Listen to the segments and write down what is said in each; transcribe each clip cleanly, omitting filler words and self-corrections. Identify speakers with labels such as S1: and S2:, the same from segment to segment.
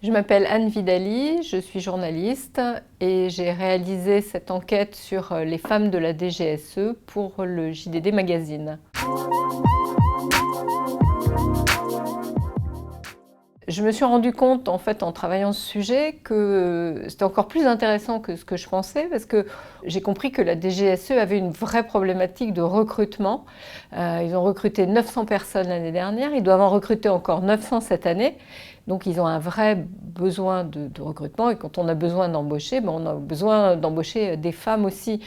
S1: Je m'appelle Anne Vidali, je suis journaliste et j'ai réalisé cette enquête sur les femmes de la DGSE pour le JDD Magazine. Je me suis rendu compte, en fait, en travaillant ce sujet, que c'était encore plus intéressant que ce que je pensais, parce que j'ai compris que la DGSE avait une vraie problématique de recrutement. Ils ont recruté 900 personnes l'année dernière, ils doivent en recruter encore 900 cette année. Donc ils ont un vrai besoin de recrutement, et quand on a besoin d'embaucher, on a besoin d'embaucher des femmes aussi.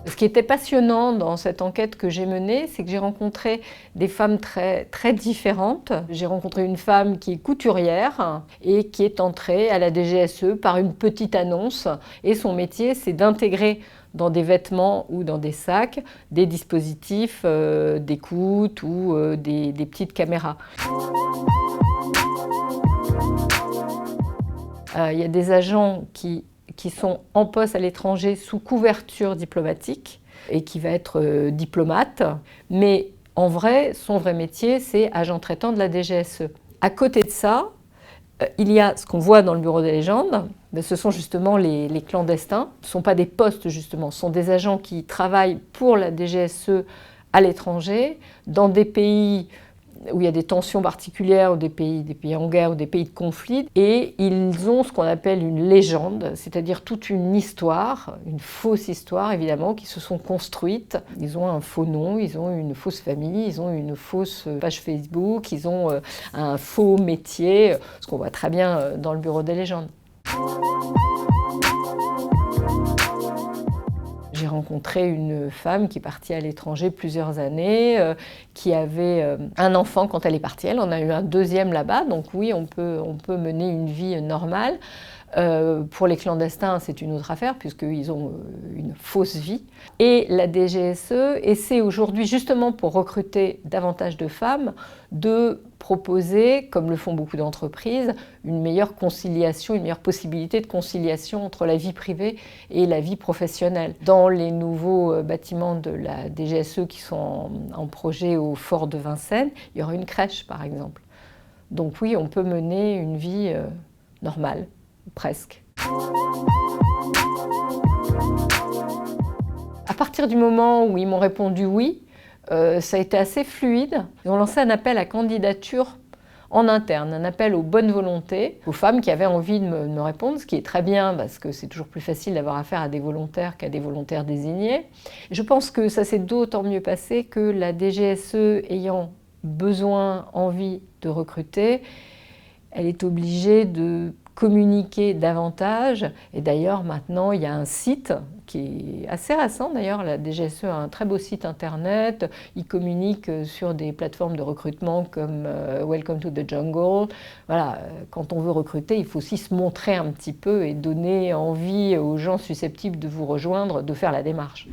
S1: Ce qui était passionnant dans cette enquête que j'ai menée, c'est que j'ai rencontré des femmes très différentes. J'ai rencontré une femme qui est couturière et qui est entrée à la DGSE par une petite annonce. Et son métier, c'est d'intégrer dans des vêtements ou dans des sacs des dispositifs d'écoute ou des petites caméras. Il y a des agents qui sont en poste à l'étranger sous couverture diplomatique et qui va être diplomate. Mais en vrai, son vrai métier, c'est agent traitant de la DGSE. À côté de ça, il y a ce qu'on voit dans le bureau des légendes, ce sont justement les clandestins. Ce ne sont pas des postes justement, ce sont des agents qui travaillent pour la DGSE à l'étranger, dans des pays où il y a des tensions particulières, ou des pays en guerre, ou des pays de conflit, et ils ont ce qu'on appelle une légende, c'est-à-dire toute une histoire, une fausse histoire évidemment, qui se sont construites. Ils ont un faux nom, ils ont une fausse famille, ils ont une fausse page Facebook, ils ont un faux métier, ce qu'on voit très bien dans le bureau des légendes. J'ai rencontré une femme qui est partie à l'étranger plusieurs années, qui avait un enfant quand elle est partie. Elle en a eu un deuxième là-bas, donc oui, on peut mener une vie normale. Pour les clandestins, c'est une autre affaire, puisqu'ils ont une fausse vie. Et la DGSE essaie aujourd'hui, justement pour recruter davantage de femmes, de proposer, comme le font beaucoup d'entreprises, une meilleure conciliation, une meilleure possibilité de conciliation entre la vie privée et la vie professionnelle. Dans les nouveaux bâtiments de la DGSE qui sont en projet au Fort de Vincennes, il y aura une crèche, par exemple. Donc oui, on peut mener une vie normale. Presque. À partir du moment où ils m'ont répondu oui, ça a été assez fluide. Ils ont lancé un appel à candidature en interne, un appel aux bonnes volontés, aux femmes qui avaient envie de me répondre, ce qui est très bien parce que c'est toujours plus facile d'avoir affaire à des volontaires qu'à des volontaires désignés. Je pense que ça s'est d'autant mieux passé que la DGSE ayant besoin, envie de recruter, elle est obligée de communiquer davantage. Et d'ailleurs, maintenant, il y a un site qui est assez récent. D'ailleurs, la DGSE a un très beau site internet. Ils communiquent sur des plateformes de recrutement comme Welcome to the Jungle. Voilà, quand on veut recruter, il faut aussi se montrer un petit peu et donner envie aux gens susceptibles de vous rejoindre de faire la démarche.